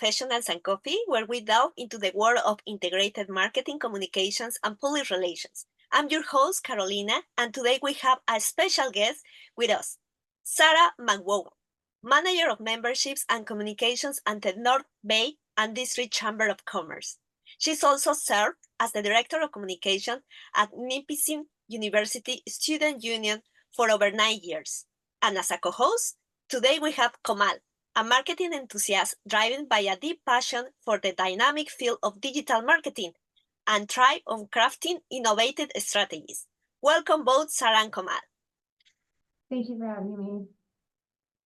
Professionals and Coffee, where we delve into the world of integrated marketing, communications, and public relations. I'm your host, Carolina, and today we have a special guest with us, Sarah McGowan, Manager of Memberships and Communications at the North Bay and District Chamber of Commerce. She's also served as the Director of Communication at Nipissing University Student Union for over 9 years. And as a co-host, today we have Komal, a marketing enthusiast driven by a deep passion for the dynamic field of digital marketing and thrive on crafting innovative strategies. Welcome both Sarah and Komal. Thank you for having me.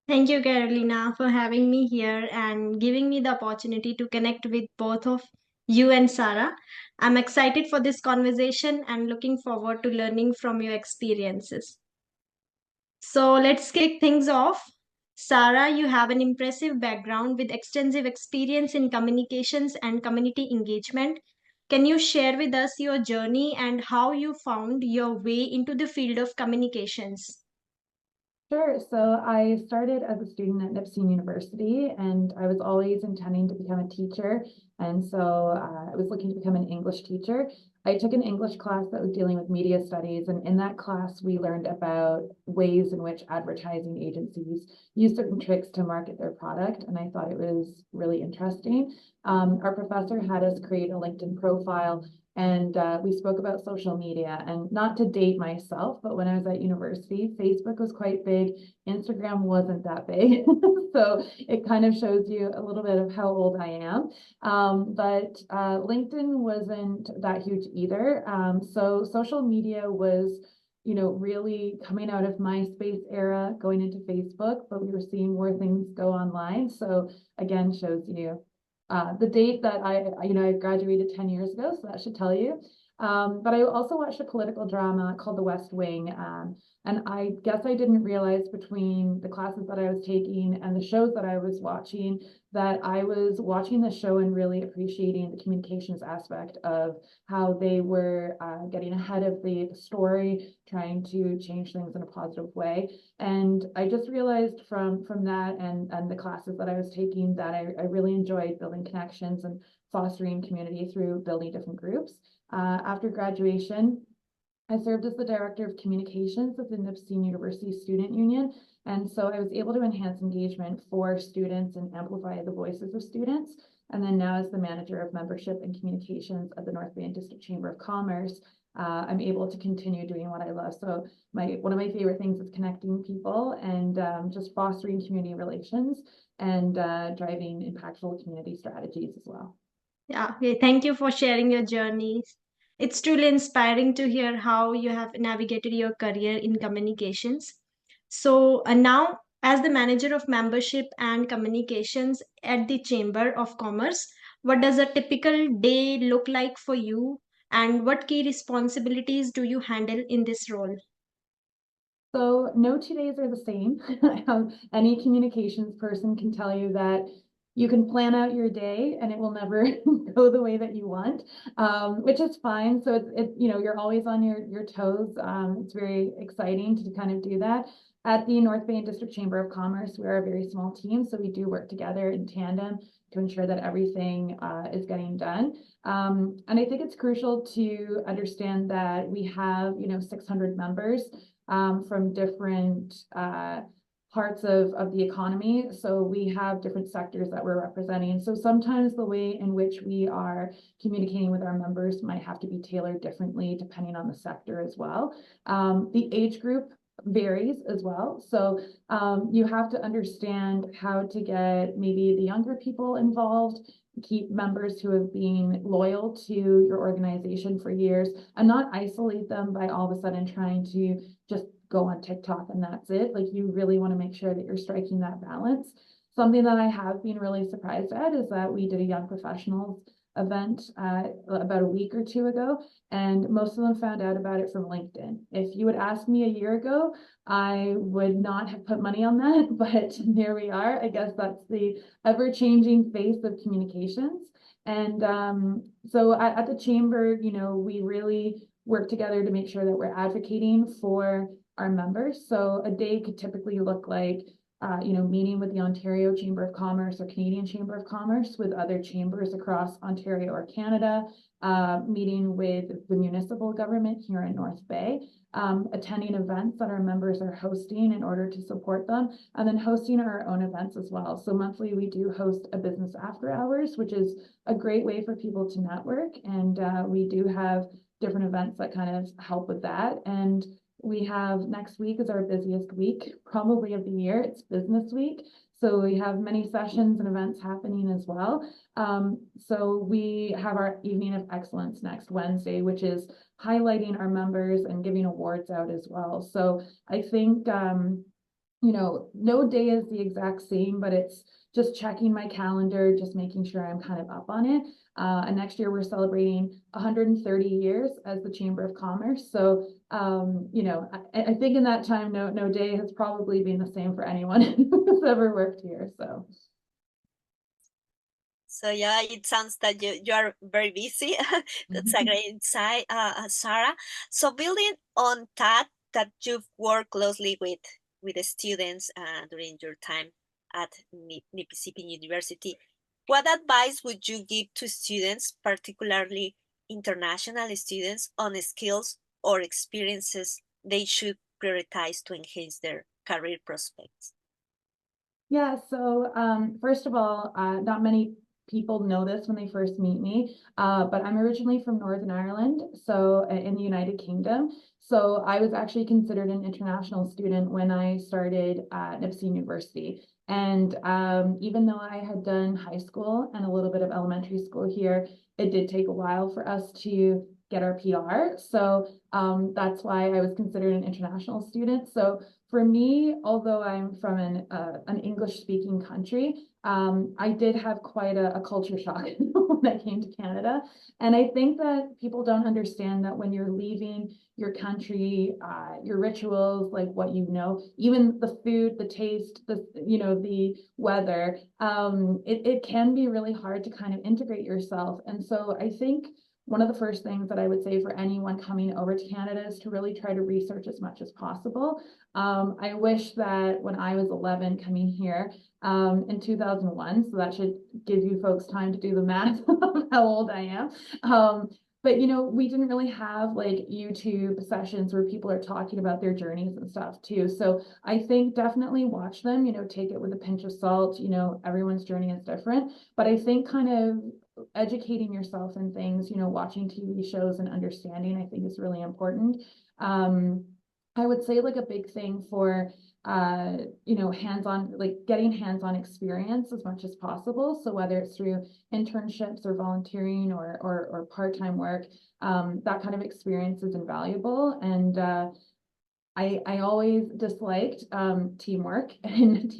Thank you, Carolina, for having me here and giving me the opportunity to connect with both of you and Sarah. I'm excited for this conversation and looking forward to learning from your experiences. So let's kick things off. Sarah, you have an impressive background with extensive experience in communications and community engagement. Can you share with us your journey and how you found your way into the field of communications? Sure. So I started as a student at Nipissing University, and I was always intending to become a teacher. And so I was looking to become an English teacher. I took an English class that was dealing with media studies, and in that class, we learned about ways in which advertising agencies use certain tricks to market their product, and I thought it was really interesting. Our professor had us create a LinkedIn profile, and we spoke about social media. And not to date myself, but when I was at university, Facebook was quite big. Instagram wasn't that big. So it kind of shows you a little bit of how old I am. But LinkedIn wasn't that huge either. So social media was really coming out of MySpace era, going into Facebook, but we were seeing more things go online. So again, shows you the date that I graduated 10 years ago, so that should tell you. But I also watched a political drama called The West Wing. And I guess I didn't realize between the classes that I was taking and the shows that I was watching that I was watching the show and really appreciating the communications aspect of how they were getting ahead of the story, trying to change things in a positive way. And I just realized from that and the classes that I was taking that I really enjoyed building connections and fostering community through building different groups. After graduation, I served as the Director of Communications at the Nipissing University Student Union, and so I was able to enhance engagement for students and amplify the voices of students. And then now as the Manager of Membership and Communications at the North Bay and District Chamber of Commerce, I'm able to continue doing what I love. So one of my favorite things is connecting people and just fostering community relations and driving impactful community strategies as well. Yeah, okay. Thank you for sharing your journey. It's truly inspiring to hear how you have navigated your career in communications. So, now, as the manager of membership and communications at the Chamber of Commerce, what does a typical day look like for you, and what key responsibilities do you handle in this role? So no 2 days are the same. Any communications person can tell you that you can plan out your day and it will never go the way that you want, which is fine. So you're always on your toes. It's very exciting to kind of do that. At the North Bay and District Chamber of Commerce, we're a very small team, so we do work together in tandem to ensure that everything is getting done. And I think it's crucial to understand that we have 600 members from different parts of the economy. So we have different sectors that we're representing. So sometimes the way in which we are communicating with our members might have to be tailored differently depending on the sector as well. The age group varies as well. So you have to understand how to get maybe the younger people involved, keep members who have been loyal to your organization for years, and not isolate them by all of a sudden trying to just go on TikTok and that's it. Like, you really want to make sure that you're striking that balance. Something that I have been really surprised at is that we did a young professionals event about a week or two ago, and most of them found out about it from LinkedIn. If you would ask me a year ago, I would not have put money on that, but there we are. I guess that's the ever-changing face of communications. And so at the chamber, we really work together to make sure that we're advocating for our members. So a day could typically look like meeting with the Ontario Chamber of Commerce or Canadian Chamber of Commerce with other chambers across Ontario or Canada, meeting with the municipal government here in North Bay, attending events that our members are hosting in order to support them, and then hosting our own events as well. So monthly we do host a business after hours, which is a great way for people to network. And we do have different events that kind of help with that. And we have next week is our busiest week, probably of the year. It's business week. So we have many sessions and events happening as well. So we have our Evening of Excellence next Wednesday, which is highlighting our members and giving awards out as well. So I think, no day is the exact same, but it's just checking my calendar, just making sure I'm kind of up on it. And next year we're celebrating 130 years as the Chamber of Commerce. So, I think in that time, no day has probably been the same for anyone who's ever worked here. So yeah, it sounds that you are very busy. That's a great insight, Sarah. So building on that you've worked closely with the students during your time at Mississippi University, what advice would you give to students, particularly international students, on skills or experiences they should prioritize to enhance their career prospects? Yeah, so first of all, not many people know this when they first meet me, but I'm originally from Northern Ireland, so in the United Kingdom. So I was actually considered an international student when I started at Nipissing University. And even though I had done high school and a little bit of elementary school here, it did take a while for us to get our PR. So that's why I was considered an international student. So for me, although I'm from an English-speaking country, I did have quite a culture shock when I came to Canada. And I think that people don't understand that when you're leaving your country, your rituals, like what even the food, the taste, the weather, it can be really hard to kind of integrate yourself. And so I think one of the first things that I would say for anyone coming over to Canada is to really try to research as much as possible. I wish that when I was 11 coming here in 2001, so that should give you folks time to do the math of how old I am. But we didn't really have like YouTube sessions where people are talking about their journeys and stuff too. So I think definitely watch them, take it with a pinch of salt. Everyone's journey is different, but I think kind of educating yourself in things, watching TV shows and understanding, I think is really important. I would say like a big thing for hands-on, like getting hands-on experience as much as possible. So whether it's through internships or volunteering or part-time work, that kind of experience is invaluable. And I always disliked teamwork and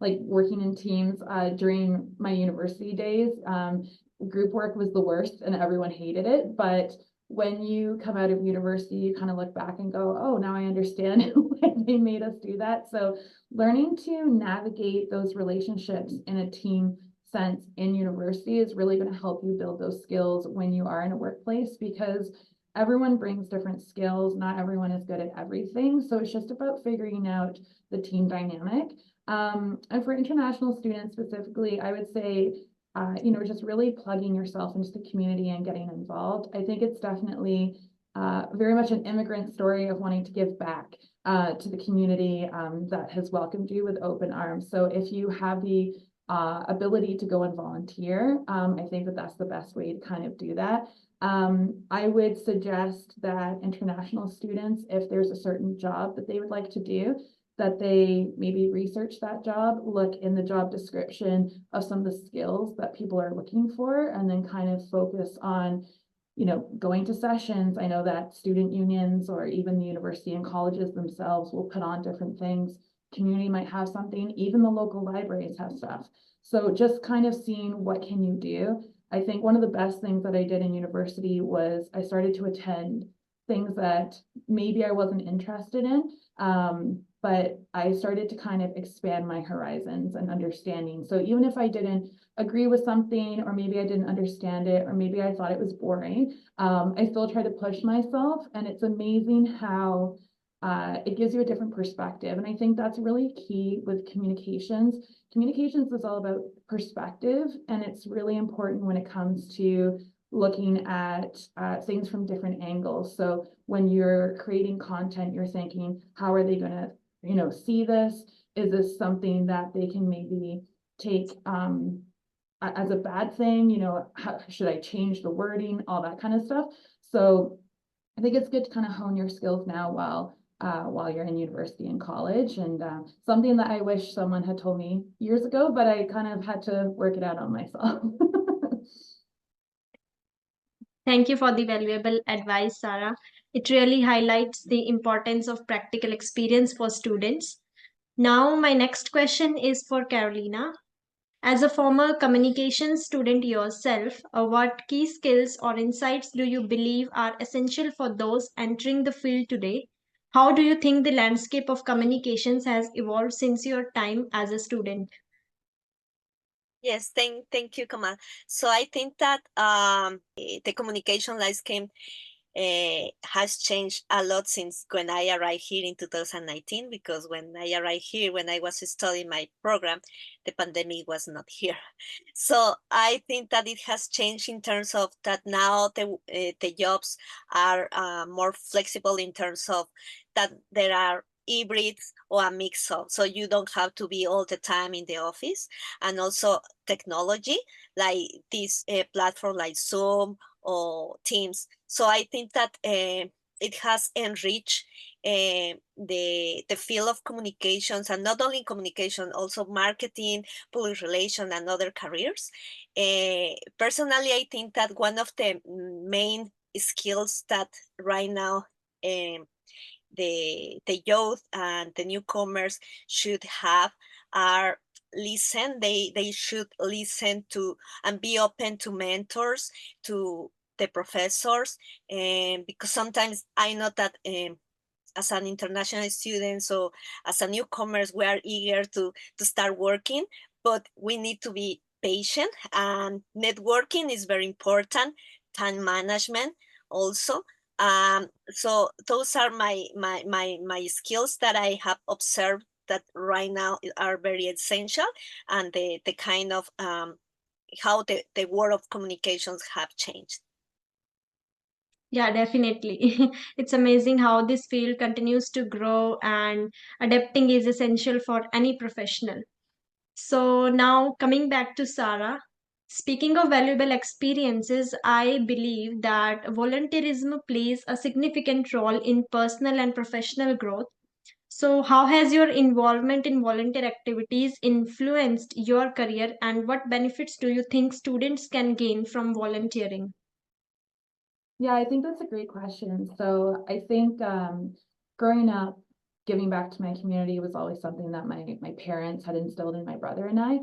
working in teams during my university days. Group work was the worst and everyone hated it. But when you come out of university, you kind of look back and go, oh, now I understand why they made us do that. So learning to navigate those relationships in a team sense in university is really going to help you build those skills when you are in a workplace, because everyone brings different skills. Not everyone is good at everything. So it's just about figuring out the team dynamic. And for international students specifically, I would say, just really plugging yourself into the community and getting involved. I think it's definitely very much an immigrant story of wanting to give back to the community that has welcomed you with open arms. So if you have the ability to go and volunteer, I think that that's the best way to kind of do that. I would suggest that international students, if there's a certain job that they would like to do, that they maybe research that job, look in the job description of some of the skills that people are looking for, and then kind of focus on, going to sessions. I know that student unions or even the university and colleges themselves will put on different things. Community might have something, even the local libraries have stuff. So just kind of seeing what can you do. I think one of the best things that I did in university was I started to attend things that maybe I wasn't interested in, but I started to kind of expand my horizons and understanding. So even if I didn't agree with something, or maybe I didn't understand it, or maybe I thought it was boring, I still try to push myself. And it's amazing how it gives you a different perspective. And I think that's really key with communications. Communications is all about perspective, and it's really important when it comes to looking at things from different angles. So when you're creating content, you're thinking, how are they going to, see this? Is this something that they can maybe take as a bad thing? How should I change the wording, all that kind of stuff. So I think it's good to kind of hone your skills now while you're in university and college, and something that I wish someone had told me years ago, but I kind of had to work it out on myself. Thank you for the valuable advice, Sarah. It really highlights the importance of practical experience for students. Now, my next question is for Carolina. As a former communications student yourself, what key skills or insights do you believe are essential for those entering the field today? How do you think the landscape of communications has evolved since your time as a student? Yes, thank you, Komal. So I think that the communication landscape has changed a lot since when I arrived here in 2019, because when I arrived here, when I was studying my program, the pandemic was not here. So I think that it has changed in terms of that now the jobs are more flexible in terms of that there are hybrids or a mix of, so you don't have to be all the time in the office, and also technology like this platform like Zoom or Teams. So I think that it has enriched the field of communications, and not only communication, also marketing, public relations, and other careers. Personally, I think that one of the main skills that right now the youth and the newcomers should have are they should listen to and be open to mentors, to the professors, and because sometimes I know that as an international student, so as a newcomers, we are eager to start working, but we need to be patient, and networking is very important, time management also. So those are my skills that I have observed that right now are very essential, and the kind of how the world of communications have changed. Yeah, definitely. It's amazing how this field continues to grow, and adapting is essential for any professional. So, now coming back to Sarah, speaking of valuable experiences, I believe that volunteerism plays a significant role in personal and professional growth. So, how has your involvement in volunteer activities influenced your career, and what benefits do you think students can gain from volunteering? Yeah, I think that's a great question. So I think growing up, giving back to my community was always something that my parents had instilled in my brother and I.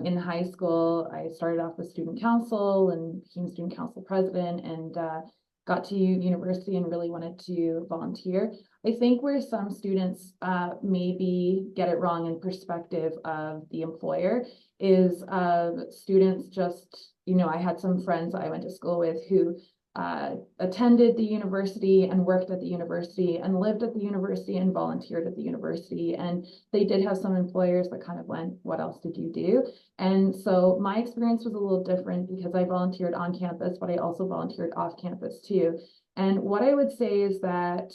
In high school, I started off with student council and became student council president, and got to university and really wanted to volunteer. I think where some students maybe get it wrong in perspective of the employer is students just, I had some friends I went to school with who attended the university and worked at the university and lived at the university and volunteered at the university. And they did have some employers that kind of went, what else did you do? And so my experience was a little different because I volunteered on campus, but I also volunteered off campus too. And what I would say is that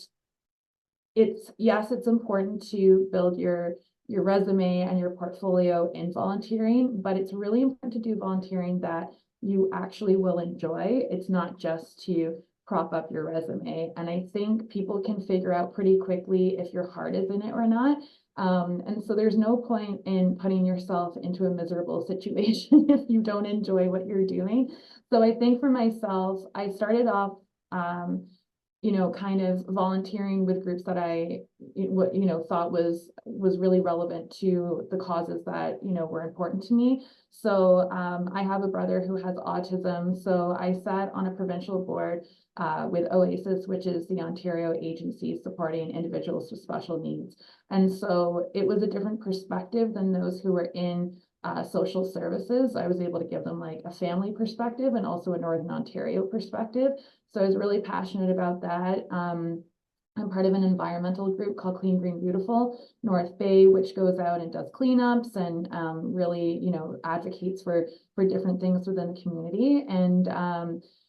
it's important to build your resume and your portfolio in volunteering, but it's really important to do volunteering that you actually will enjoy. It's not just to prop up your resume. And I think people can figure out pretty quickly if your heart is in it or not. And so there's no point in putting yourself into a miserable situation if you don't enjoy what you're doing. So I think for myself, I started off kind of volunteering with groups that I thought was really relevant to the causes that were important to me. So I have a brother who has autism, so I sat on a provincial board with OASIS, which is the Ontario Agency supporting individuals with special needs. And so it was a different perspective than those who were in social services. I was able to give them like a family perspective and also a Northern Ontario perspective. So I was really passionate about that. I'm part of an environmental group called Clean Green Beautiful North Bay, which goes out and does cleanups and really, advocates for different things within the community.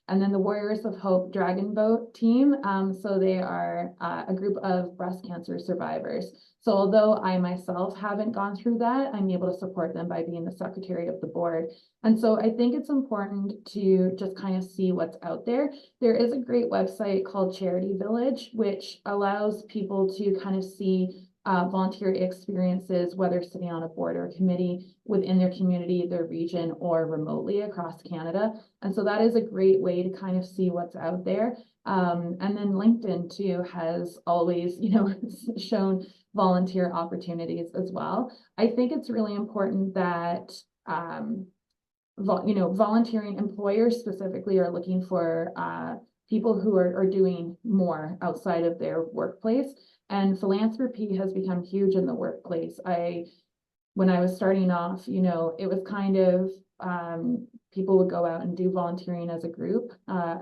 And then the Warriors of Hope Dragon Boat team. So they are a group of breast cancer survivors. So although I myself haven't gone through that, I'm able to support them by being the secretary of the board. And so I think it's important to just kind of see what's out there. There is a great website called Charity Village, which allows people to kind of see volunteer experiences, whether sitting on a board or a committee within their community, their region, or remotely across Canada. And so that is a great way to kind of see what's out there. And then LinkedIn too has always, shown volunteer opportunities as well. I think it's really important that volunteering employers specifically are looking for people who are doing more outside of their workplace. And philanthropy has become huge in the workplace. When I was starting off, it was kind of people would go out and do volunteering as a group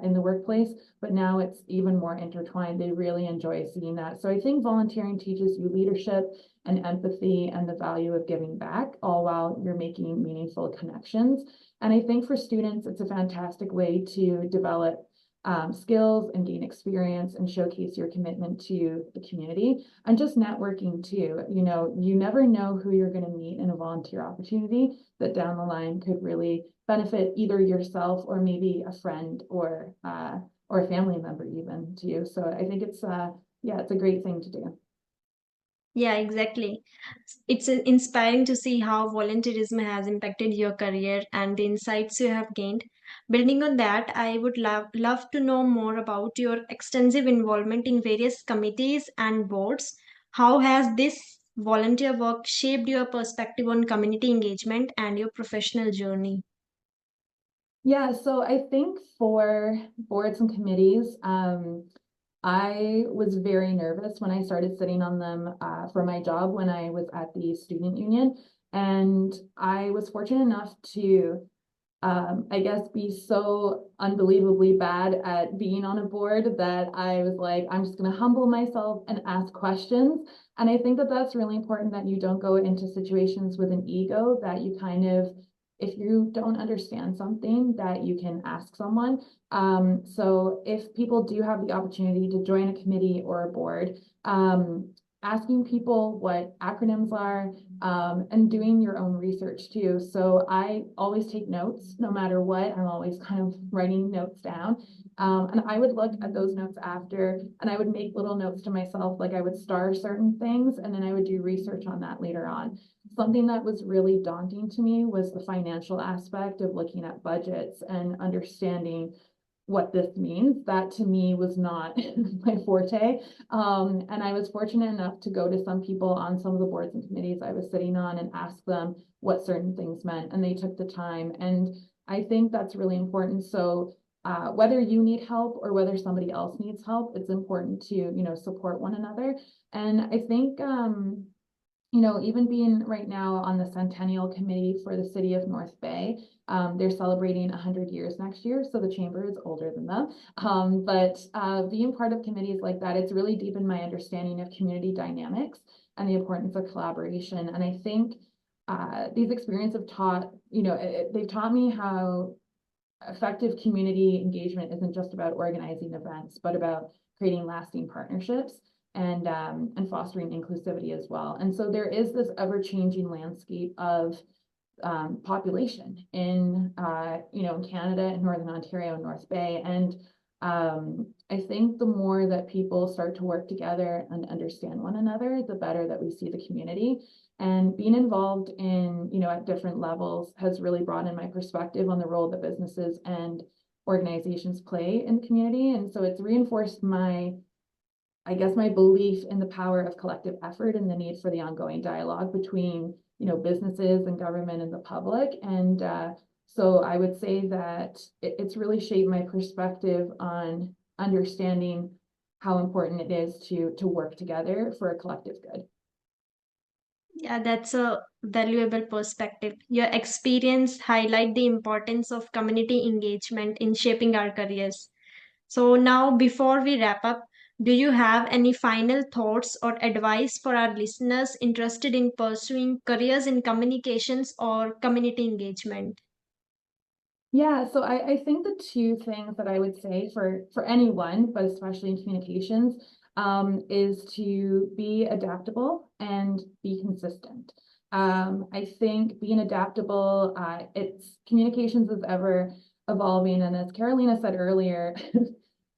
in the workplace, but now it's even more intertwined. They really enjoy seeing that. So I think volunteering teaches you leadership and empathy and the value of giving back, all while you're making meaningful connections. And I think for students, it's a fantastic way to develop skills and gain experience and showcase your commitment to the community, and just networking too. You never know who you're going to meet in a volunteer opportunity that down the line could really benefit either yourself or maybe a friend or a family member even too. So I think it's a great thing to do. Yeah, exactly. It's inspiring to see how volunteerism has impacted your career and the insights you have gained. Building on that, I would love to know more about your extensive involvement in various committees and boards. How has this volunteer work shaped your perspective on community engagement and your professional journey? Yeah, so I think for boards and committees, I was very nervous when I started sitting on them for my job when I was at the student union. And I was fortunate enough to, I guess, be so unbelievably bad at being on a board that I was like, I'm just going to humble myself and ask questions. And I think that that's really important, that you don't go into situations with an ego, that you kind of, if you don't understand something, that you can ask someone. So if people do have the opportunity to join a committee or a board, asking people what acronyms are, and doing your own research too. So I always take notes no matter what. I'm always kind of writing notes down. And I would look at those notes after, and I would make little notes to myself, like I would star certain things, and then I would do research on that later on. Something that was really daunting to me was the financial aspect of looking at budgets and understanding what this means. That to me was not my forte. And I was fortunate enough to go to some people on some of the boards and committees I was sitting on and ask them what certain things meant, and they took the time. And I think that's really important. So whether you need help or whether somebody else needs help, it's important to, support one another. And I think, even being right now on the Centennial Committee for the City of North Bay, they're celebrating 100 years next year, so the chamber is older than them. But being part of committees like that, it's really deepened my understanding of community dynamics and the importance of collaboration. And I think these experiences have taught, they've taught me how effective community engagement isn't just about organizing events, but about creating lasting partnerships and fostering inclusivity as well. And so there is this ever-changing landscape of population in Canada and Northern Ontario and North Bay. And I think the more that people start to work together and understand one another, the better that we see the community. And being involved in, at different levels has really broadened my perspective on the role that businesses and organizations play in the community. And so it's reinforced my belief in the power of collective effort and the need for the ongoing dialogue between, businesses and government and the public. And so I would say that it's really shaped my perspective on understanding how important it is to work together for a collective good. Yeah, that's a valuable perspective. Your experience highlight the importance of community engagement in shaping our careers. So now, before we wrap up, Do you have any final thoughts or advice for our listeners interested in pursuing careers in communications or community engagement? Yeah, so I think the two things that I would say for anyone, but especially in communications, is to be adaptable and be consistent. I think being adaptable, it's communications is ever evolving, and as Carolina said earlier,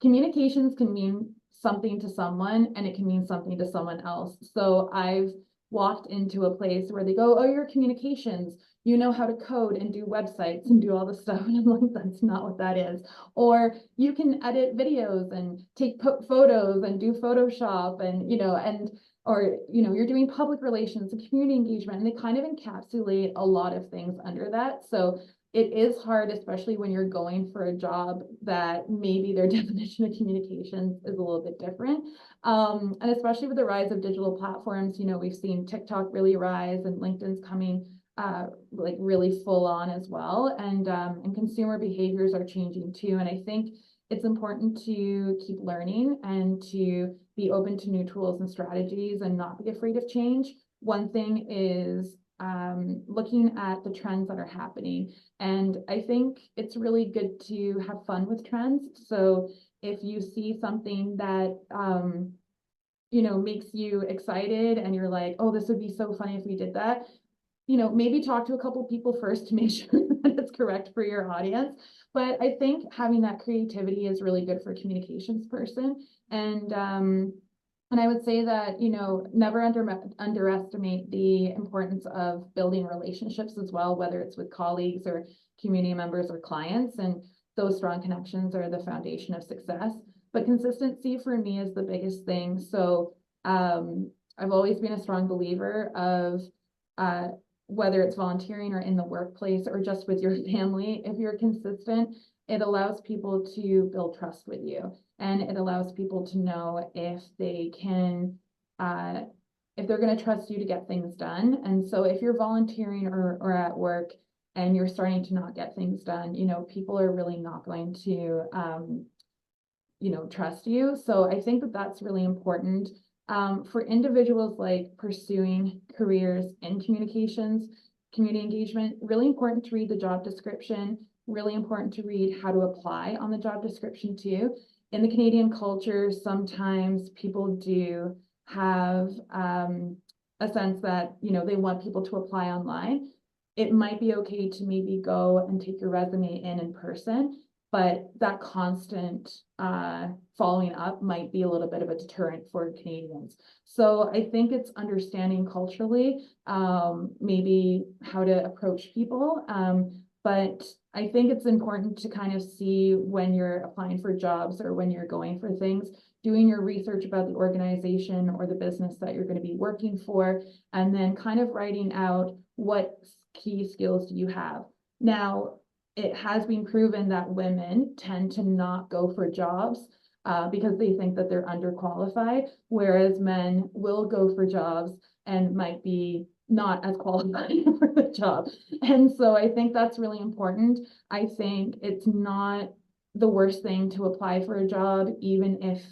communications can mean something to someone and it can mean something to someone else. So I've walked into a place where they go, "Oh, you're communications, you know how to code and do websites and do all this stuff." And I'm like, that's not what that is. Or you can edit videos and take photos and do Photoshop and, or, you're doing public relations and community engagement, and they kind of encapsulate a lot of things under that. So it is hard, especially when you're going for a job that maybe their definition of communications is a little bit different. And especially with the rise of digital platforms, we've seen TikTok really rise and LinkedIn's coming like really full on as well. And consumer behaviors are changing too. And I think it's important to keep learning and to be open to new tools and strategies and not be afraid of change. One thing is looking at the trends that are happening. And I think it's really good to have fun with trends. So if you see something that makes you excited and you're like, oh, this would be so funny if we did that, maybe talk to a couple people first to make sure that it's correct for your audience. But I think having that creativity is really good for a communications person. And I would say that, never underestimate the importance of building relationships as well, whether it's with colleagues or community members or clients. And those strong connections are the foundation of success. But consistency for me is the biggest thing. So I've always been a strong believer of whether it's volunteering or in the workplace or just with your family, if you're consistent, it allows people to build trust with you. And it allows people to know if they can, if they're going to trust you to get things done. And so if you're volunteering or at work and you're starting to not get things done, people are really not going to, trust you. So I think that that's really important. For individuals like pursuing careers in communications, community engagement, really important to read the job description, really important to read how to apply on the job description too. In the Canadian culture, sometimes people do have a sense that, they want people to apply online. It might be okay to maybe go and take your resume in person, but that constant following up might be a little bit of a deterrent for Canadians. So I think it's understanding culturally, maybe how to approach people. But I think it's important to kind of see when you're applying for jobs or when you're going for things, doing your research about the organization or the business that you're going to be working for, and then kind of writing out what key skills do you have. Now, it has been proven that women tend to not go for jobs because they think that they're underqualified, whereas men will go for jobs and might be not as qualified for the job. And so I think that's really important. I think it's not the worst thing to apply for a job, even if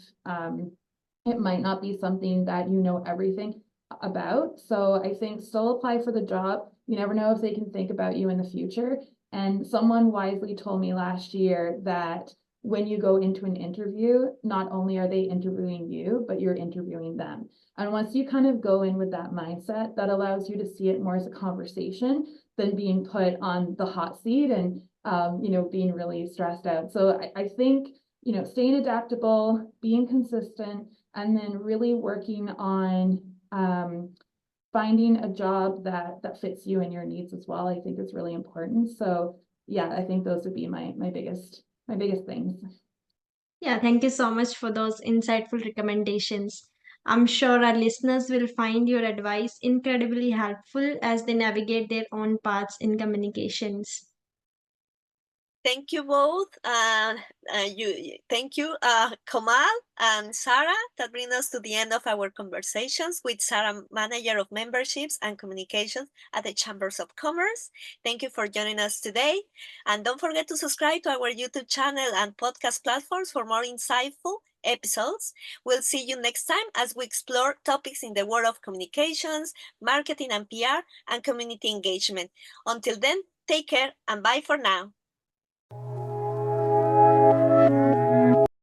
it might not be something that you know everything about. So I think still apply for the job. You never know if they can think about you in the future. And someone wisely told me last year that when you go into an interview, not only are they interviewing you, but you're interviewing them. And once you kind of go in with that mindset, that allows you to see it more as a conversation than being put on the hot seat and, being really stressed out. So I think, staying adaptable, being consistent, and then really working on finding a job that fits you and your needs as well, I think is really important. So yeah, I think those would be my biggest things. Yeah, thank you so much for those insightful recommendations. I'm sure our listeners will find your advice incredibly helpful as they navigate their own paths in communications. Thank you both. Thank you, Komal and Sarah. That brings us to the end of our conversations with Sarah, Manager of Memberships and Communications at the Chambers of Commerce. Thank you for joining us today. And don't forget to subscribe to our YouTube channel and podcast platforms for more insightful episodes. We'll see you next time as we explore topics in the world of communications, marketing and PR, and community engagement. Until then, take care and bye for now.